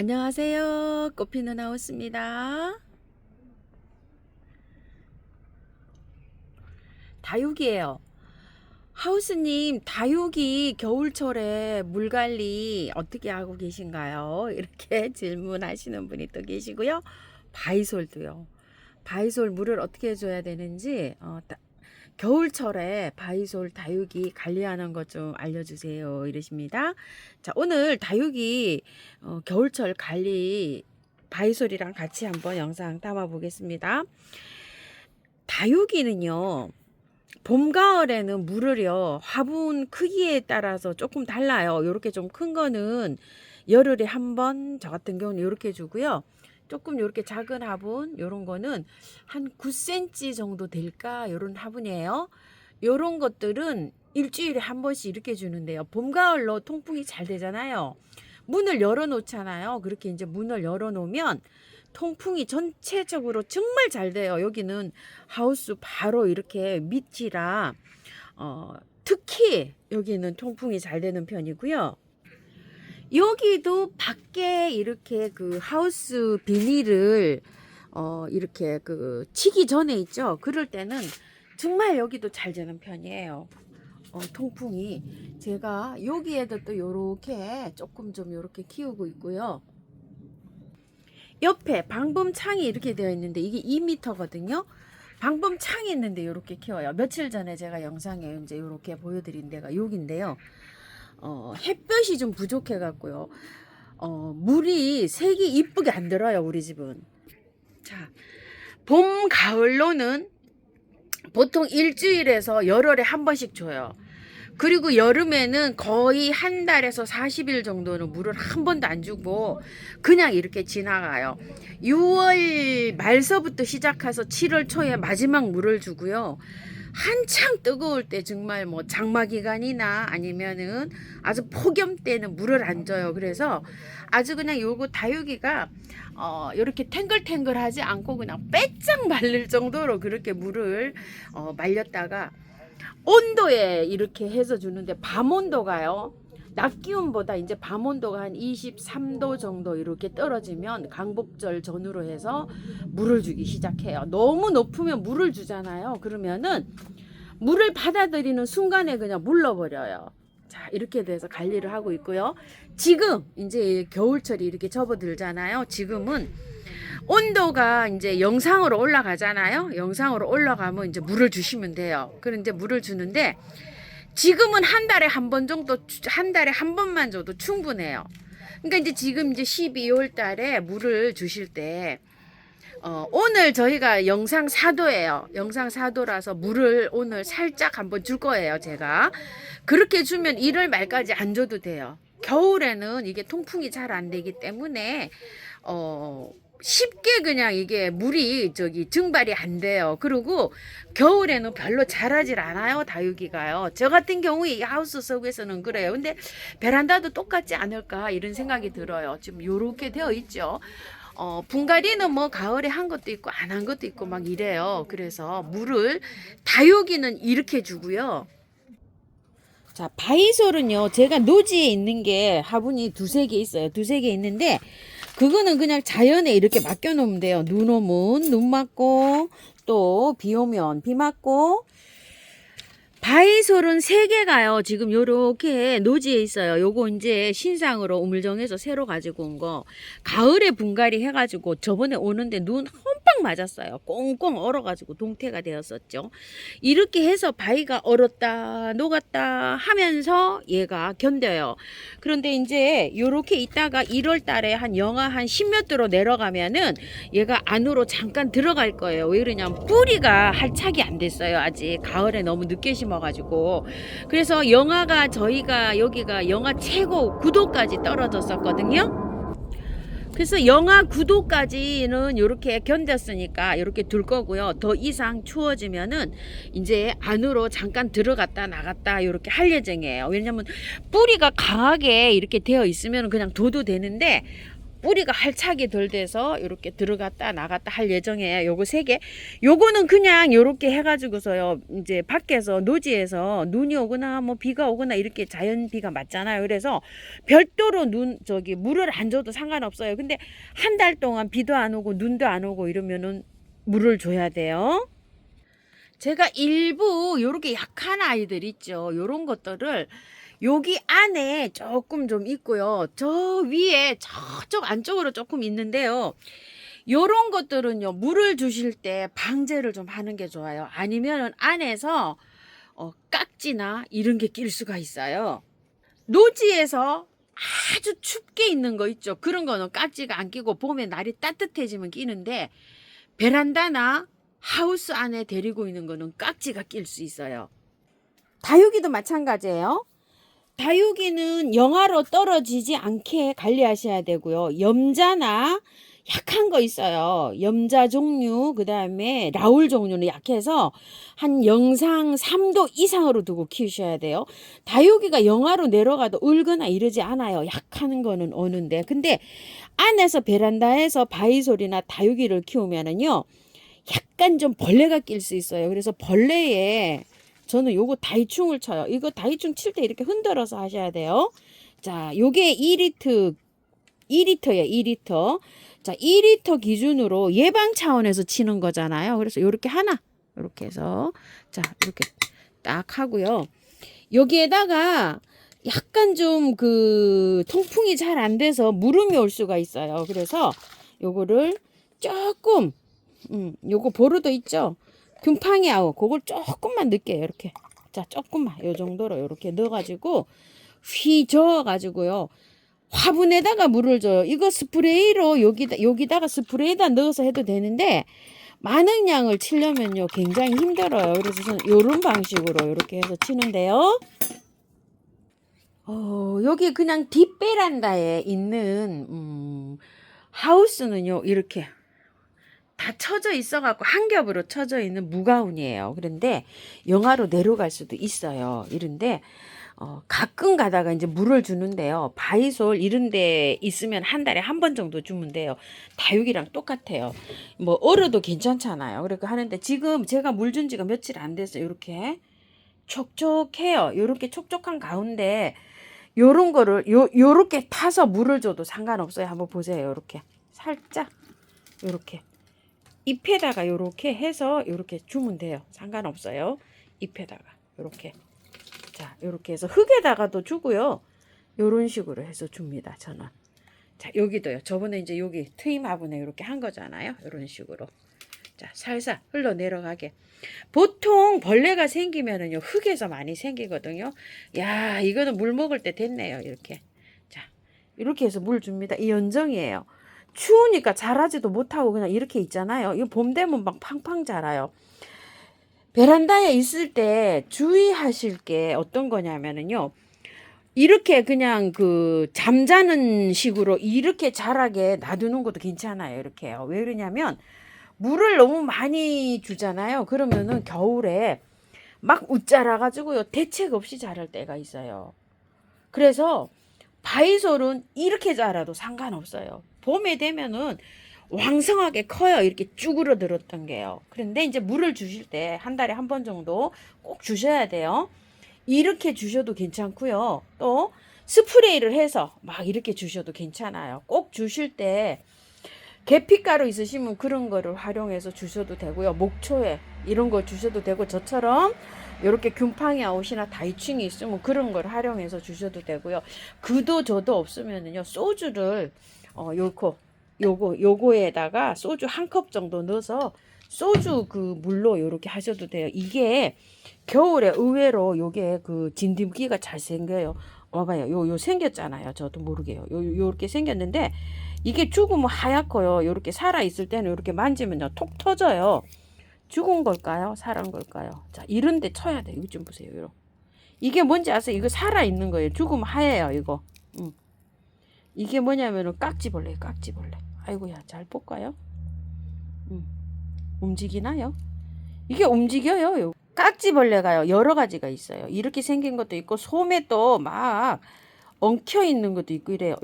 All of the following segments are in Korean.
안녕하세요. 꽃피는 하우스입니다. 다육이에요. 하우스님, 다육이 겨울철에 물 관리 어떻게 하고 계신가요? 이렇게 질문하시는 분이 또 계시고요. 바이솔도요. 바이솔 물을 어떻게 줘야 되는지 겨울철에 바이솔 다육이 관리하는 것 좀 알려주세요. 이러십니다. 자, 오늘 다육이 겨울철 관리 바이솔이랑 같이 한번 영상 담아 보겠습니다. 다육이는요, 봄, 가을에는 물을요, 화분 크기에 따라서 조금 달라요. 요렇게 좀 큰 거는 열흘에 한 번, 저 같은 경우는 요렇게 주고요. 조금 요렇게 작은 화분, 요런 거는 한 9cm 정도 될까? 요런 화분이에요. 요런 것들은 일주일에 한 번씩 이렇게 주는데요. 봄, 가을로 통풍이 잘 되잖아요. 문을 열어 놓잖아요. 그렇게 이제 문을 열어 놓으면 통풍이 전체적으로 정말 잘 돼요. 여기는 하우스 바로 이렇게 밑이라 특히 여기는 통풍이 잘 되는 편이고요. 여기도 밖에 이렇게 그 하우스 비닐을 이렇게 그 치기 전에 있죠. 그럴 때는 정말 여기도 잘 되는 편이에요. 통풍이 제가 여기에도 또 요렇게 조금 좀 요렇게 키우고 있고요. 옆에 방범창이 이렇게 되어 있는데 이게 2m거든요. 방범창이 있는데 이렇게 키워요. 며칠 전에 제가 영상에 이제 이렇게 보여드린 데가 여기인데요. 햇볕이 좀 부족해 갖고요. 물이 색이 이쁘게 안 들어요, 우리 집은. 자, 봄, 가을로는 보통 일주일에서 열흘에 한 번씩 줘요. 그리고 여름에는 거의 한 달에서 40일 정도는 물을 한 번도 안 주고 그냥 이렇게 지나가요. 6월 말서부터 시작해서 7월 초에 마지막 물을 주고요. 한창 뜨거울 때 정말 뭐 장마 기간이나 아니면은 아주 폭염 때는 물을 안 줘요. 그래서 아주 그냥 요거 다육이가 이렇게 탱글탱글하지 않고 그냥 빼짝 말릴 정도로 그렇게 물을 말렸다가 온도에 이렇게 해서 주는데 밤 온도가요. 낮 기온보다 이제 밤 온도가 한 23도 정도 이렇게 떨어지면 강복절 전후로 해서 물을 주기 시작해요. 너무 높으면 물을 주잖아요. 그러면은 물을 받아들이는 순간에 그냥 물러버려요. 자, 이렇게 돼서 관리를 하고 있고요. 지금 이제 겨울철이 이렇게 접어들잖아요. 지금은 온도가 이제 영상으로 올라가잖아요. 영상으로 올라가면 이제 물을 주시면 돼요. 그럼 이제 물을 주는데 지금은 한 달에 한 번 정도, 한 달에 한 번만 줘도 충분해요. 그러니까 이제 지금 이제 12월 달에 물을 주실 때 오늘 저희가 영상 4도예요. 영상 4도라서 물을 오늘 살짝 한번 줄 거예요, 제가. 그렇게 주면 1월 말까지 안 줘도 돼요. 겨울에는 이게 통풍이 잘 안 되기 때문에 쉽게 그냥 이게 물이 증발이 안 돼요. 그리고 겨울에는 별로 자라질 않아요, 다육이가요. 저 같은 경우에 이 하우스 속에서는 그래요. 근데 베란다도 똑같지 않을까 이런 생각이 들어요. 지금 요렇게 되어 있죠. 분갈이는 뭐 가을에 한 것도 있고 안 한 것도 있고 막 이래요. 그래서 물을 다육이는 이렇게 주고요. 자, 바이솔은요, 제가 노지에 있는 게 화분이 두세 개 있어요. 두세 개 있는데, 그거는 그냥 자연에 이렇게 맡겨 놓으면 돼요. 눈 오면 눈 맞고, 또 비 오면 비 맞고, 바이솔은 3개가요. 지금 요렇게 노지에 있어요. 요거 이제 신상으로 우물정에서 새로 가지고 온 거. 가을에 분갈이 해가지고 저번에 오는데 눈 험빵 맞았어요. 꽁꽁 얼어가지고 동태가 되었었죠. 이렇게 해서 바위가 얼었다 녹았다 하면서 얘가 견뎌요. 그런데 이제 요렇게 있다가 1월 달에 한 영하 한 10몇 도로 내려가면은 얘가 안으로 잠깐 들어갈 거예요. 왜 그러냐면 뿌리가 활착이 안 됐어요. 아직 가을에 너무 늦게 심어가지고. 그래서 영하가 저희가 여기가 영하 최고 9도까지 떨어졌었거든요. 그래서 영하 9도까지는 이렇게 견뎠으니까 이렇게 둘 거고요. 더 이상 추워지면은 이제 안으로 잠깐 들어갔다 나갔다 이렇게 할 예정이에요. 왜냐면 뿌리가 강하게 이렇게 되어 있으면 그냥 둬도 되는데 뿌리가 활착이 덜 돼서 이렇게 들어갔다 나갔다 할 예정이에요. 요거 3개. 요거는 그냥 요렇게 해가지고서요. 이제 밖에서 노지에서 눈이 오거나 뭐 비가 오거나 이렇게 자연 비가 맞잖아요. 그래서 별도로 물을 안 줘도 상관없어요. 근데 한 달 동안 비도 안 오고 눈도 안 오고 이러면은 물을 줘야 돼요. 제가 일부 요렇게 약한 아이들 있죠. 요런 것들을 여기 안에 조금 좀 있고요. 저 위에 저쪽 안쪽으로 조금 있는데요. 요런 것들은요, 물을 주실 때 방제를 좀 하는 게 좋아요. 아니면은 안에서 깍지나 이런 게 낄 수가 있어요. 노지에서 아주 춥게 있는 거 있죠. 그런 거는 깍지가 안 끼고 봄에 날이 따뜻해지면 끼는데, 베란다나 하우스 안에 데리고 있는 거는 깍지가 낄 수 있어요. 다육이도 마찬가지예요. 다육이는 영하로 떨어지지 않게 관리하셔야 되고요. 염자나 약한 거 있어요. 염자 종류, 그 다음에 라울 종류는 약해서 한 영상 3도 이상으로 두고 키우셔야 돼요. 다육이가 영하로 내려가도 울거나 이러지 않아요. 약한 거는 오는데. 근데 안에서 베란다에서 바위솔이나 다육이를 키우면은요, 약간 좀 벌레가 낄 수 있어요. 그래서 벌레에 저는 요거 다이충을 쳐요. 이거 다이충 칠 때 이렇게 흔들어서 하셔야 돼요. 자, 요게 2리터예요. 2리터. 자, 2리터 기준으로 예방 차원에서 치는 거잖아요. 그래서 요렇게 하나, 요렇게 해서 자, 이렇게 딱 하고요. 여기에다가 약간 좀 그 통풍이 잘 안 돼서 무름이 올 수가 있어요. 그래서 요거를 조금 요거 보르도 있죠? 균팡이하고 그걸 조금만 넣을게요. 이렇게. 자, 조금만 요 정도로 이렇게 넣어가지고 휘 저어가지고요. 화분에다가 물을 줘요. 이거 스프레이로 여기다가 스프레이에다 넣어서 해도 되는데 많은 양을 치려면요 굉장히 힘들어요. 그래서 저는 요런 방식으로 이렇게 해서 치는데요. 여기 그냥 뒷베란다에 있는 하우스는요 이렇게 다 쳐져 있어갖고 한 겹으로 쳐져 있는 무가운이에요. 그런데 영하로 내려갈 수도 있어요. 이런데 가끔 가다가 이제 물을 주는데요. 바이솔 이런 데 있으면 한 달에 한 번 정도 주면 돼요. 다육이랑 똑같아요. 뭐 얼어도 괜찮잖아요. 그렇게 하는데 지금 제가 물 준 지가 며칠 안 됐어요. 이렇게 촉촉해요. 이렇게 촉촉한 가운데 요런 거를 요렇게 타서 물을 줘도 상관없어요. 한번 보세요. 요렇게 살짝 요렇게 잎에다가 요렇게 해서 요렇게 주면 돼요. 상관없어요. 잎에다가 요렇게. 자, 요렇게 해서 흙에다가도 주고요. 요런 식으로 해서 줍니다. 저는. 자, 여기도요. 저번에 이제 여기 트임 화분에 이렇게 한 거잖아요. 요런 식으로. 자, 살살 흘러 내려가게. 보통 벌레가 생기면은요, 흙에서 많이 생기거든요. 야, 이거는 물 먹을 때 됐네요. 이렇게. 자, 이렇게 해서 물 줍니다. 이 연정이에요. 추우니까 자라지도 못하고 그냥 이렇게 있잖아요. 이거 봄 되면 막 팡팡 자라요. 베란다에 있을 때 주의하실 게 어떤 거냐면은요. 이렇게 그냥 그 잠자는 식으로 이렇게 자라게 놔두는 것도 괜찮아요. 이렇게요. 왜 그러냐면 물을 너무 많이 주잖아요. 그러면은 겨울에 막 웃자라 가지고요. 대책 없이 자랄 때가 있어요. 그래서 바이솔은 이렇게 자라도 상관없어요. 봄에 되면은 왕성하게 커요. 이렇게 쭈그러 들었던 게요. 그런데 이제 물을 주실 때 한 달에 한 번 정도 꼭 주셔야 돼요. 이렇게 주셔도 괜찮고요. 또 스프레이를 해서 막 이렇게 주셔도 괜찮아요. 꼭 주실 때 계피가루 있으시면 그런 거를 활용해서 주셔도 되고요. 목초에 이런 거 주셔도 되고 저처럼 이렇게 균팡이 아웃이나 다이충이 있으면 그런 걸 활용해서 주셔도 되고요. 그도 저도 없으면은요. 소주를 요거에다가 소주 한 컵 정도 넣어서 소주 그 물로 이렇게 하셔도 돼요. 이게 겨울에 의외로 요게 그 진드기가 잘 생겨요. 봐봐요. 요 생겼잖아요. 저도 모르게요. 요렇게 생겼는데 이게 죽으면 하얗고요. 요렇게 살아 있을 때는 요렇게 만지면요 톡 터져요. 죽은 걸까요? 살아난 걸까요? 자, 이런데 쳐야 돼. 이거 좀 보세요. 이게 뭔지 아세요? 이거 살아 있는 거예요. 죽으면 하얘요. 이거. 이게 뭐냐면은 깍지벌레. 아이고야, 잘 볼까요? 움직이나요? 이게 움직여요. 깍지벌레가요. 여러 가지가 있어요. 이렇게 생긴 것도 있고 솜에 또 막 엉켜 있는 것도 있고 이래요.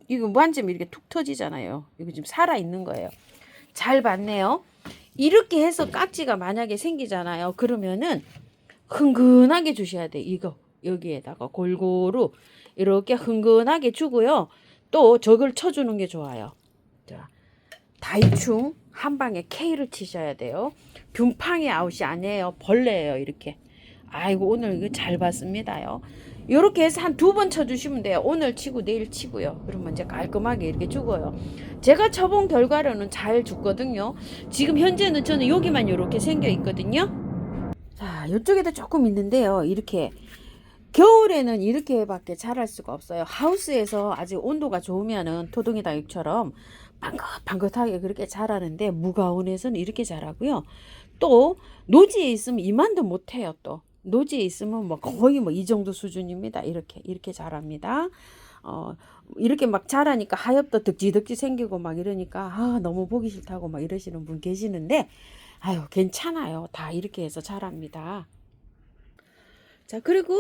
이거 만지면 이렇게 툭 터지잖아요. 이거 지금 살아있는 거예요. 잘 봤네요. 이렇게 해서 깍지가 만약에 생기잖아요. 그러면은 흥건하게 주셔야 돼. 이거 여기에다가 골고루 이렇게 흥건하게 주고요. 또 저걸 쳐주는 게 좋아요. 자, 다이충 한 방에 K를 치셔야 돼요. 균팡이 아웃이 아니에요. 벌레예요. 이렇게. 아이고 오늘 이거 잘 봤습니다요. 이렇게 해서 한 2번 쳐주시면 돼요. 오늘 치고 내일 치고요. 그러면 이제 깔끔하게 이렇게 죽어요. 제가 쳐본 결과로는 잘 죽거든요. 지금 현재는 저는 여기만 이렇게 생겨 있거든요. 자, 이쪽에도 조금 있는데요. 이렇게 겨울에는 이렇게밖에 자랄 수가 없어요. 하우스에서 아직 온도가 좋으면은 토종이 다육처럼 방긋방긋하게 그렇게 자라는데 무가온에서는 이렇게 자라고요. 또 노지에 있으면 이만도 못해요. 또 노지에 있으면 뭐 거의 뭐 이 정도 수준입니다. 이렇게 자랍니다. 이렇게 막 자라니까 하엽도 덕지덕지 생기고 막 이러니까 너무 보기 싫다고 막 이러시는 분 계시는데 아유 괜찮아요. 다 이렇게 해서 자랍니다. 자, 그리고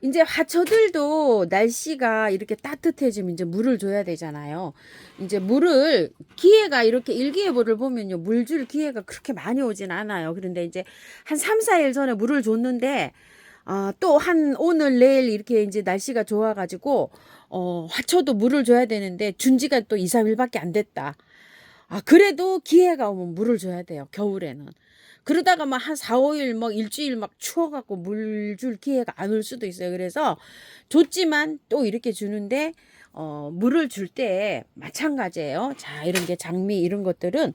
이제 화초들도 날씨가 이렇게 따뜻해지면 이제 물을 줘야 되잖아요. 이제 물을 기회가 이렇게 일기예보를 보면요. 물 줄 기회가 그렇게 많이 오진 않아요. 그런데 이제 한 3, 4일 전에 물을 줬는데 또 한 오늘 내일 이렇게 이제 날씨가 좋아가지고 화초도 물을 줘야 되는데 준 지가 또 2, 3일밖에 안 됐다. 그래도 기회가 오면 물을 줘야 돼요. 겨울에는. 그러다가 막 한 4, 5일 막 일주일 막 추워갖고 물 줄 기회가 안 올 수도 있어요. 그래서 줬지만 또 이렇게 주는데 물을 줄 때 마찬가지예요. 자, 이런 게 장미 이런 것들은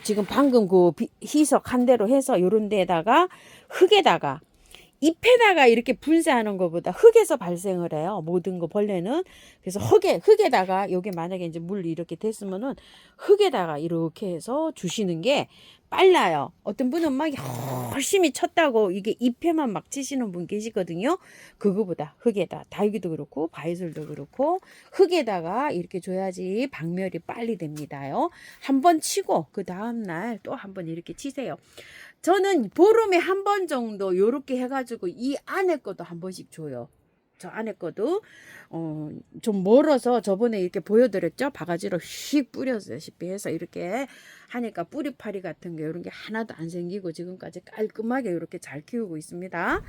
지금 방금 그 희석한 대로 해서 요런 데다가 흙에다가 잎에다가 이렇게 분쇄하는 것보다 흙에서 발생을 해요. 모든 거 벌레는. 그래서 흙에다가 요게 만약에 이제 물 이렇게 됐으면은 흙에다가 이렇게 해서 주시는 게 빨라요. 어떤 분은 막 열심히 쳤다고 이게 잎에만 막 치시는 분 계시거든요. 그거보다 흙에다 다육이도 그렇고 바이솔도 그렇고 흙에다가 이렇게 줘야지 박멸이 빨리 됩니다요. 한번 치고 그 다음날 또 한번 이렇게 치세요. 저는 보름에 한 번 정도 요렇게 해가지고 이 안에 것도 한 번씩 줘요. 저 안에 것도 좀 멀어서 저번에 이렇게 보여드렸죠. 바가지로 휙 뿌려서시피 해서 이렇게 하니까 뿌리파리 같은 게 이런 게 하나도 안 생기고 지금까지 깔끔하게 이렇게 잘 키우고 있습니다.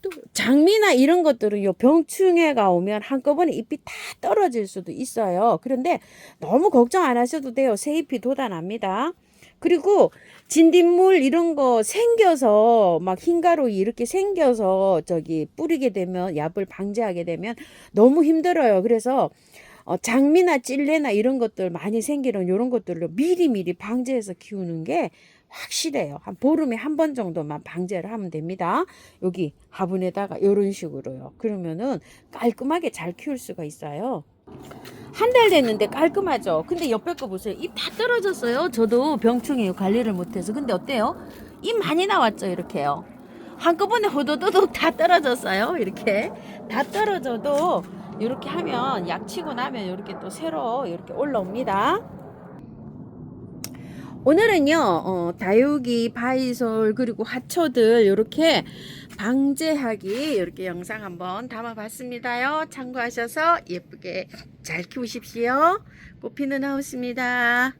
또 장미나 이런 것들은 요 병충해가 오면 한꺼번에 잎이 다 떨어질 수도 있어요. 그런데 너무 걱정 안 하셔도 돼요. 새 잎이 돋아납니다. 그리고 진딧물 이런 거 생겨서 막 흰가루 이렇게 생겨서 저기 뿌리게 되면 얍을 방제하게 되면 너무 힘들어요. 그래서 장미나 찔레나 이런 것들 많이 생기는 이런 것들로 미리미리 방제해서 키우는 게 확실해요. 한 보름에 한 번 정도만 방제를 하면 됩니다. 여기 화분에다가 이런 식으로요. 그러면은 깔끔하게 잘 키울 수가 있어요. 한 달 됐는데 깔끔하죠. 근데 옆에 거 보세요. 잎 다 떨어졌어요. 저도 병충해 관리를 못해서. 근데 어때요? 잎 많이 나왔죠. 이렇게요. 한꺼번에 호도도독 다 떨어졌어요. 이렇게 다 떨어져도 이렇게 하면 약 치고 나면 이렇게 또 새로 이렇게 올라옵니다. 오늘은요 다육이, 바이솔 그리고 화초들 이렇게 방제하기 이렇게 영상 한번 담아봤습니다요. 참고하셔서 예쁘게 잘 키우십시오. 꽃피는 하우스입니다.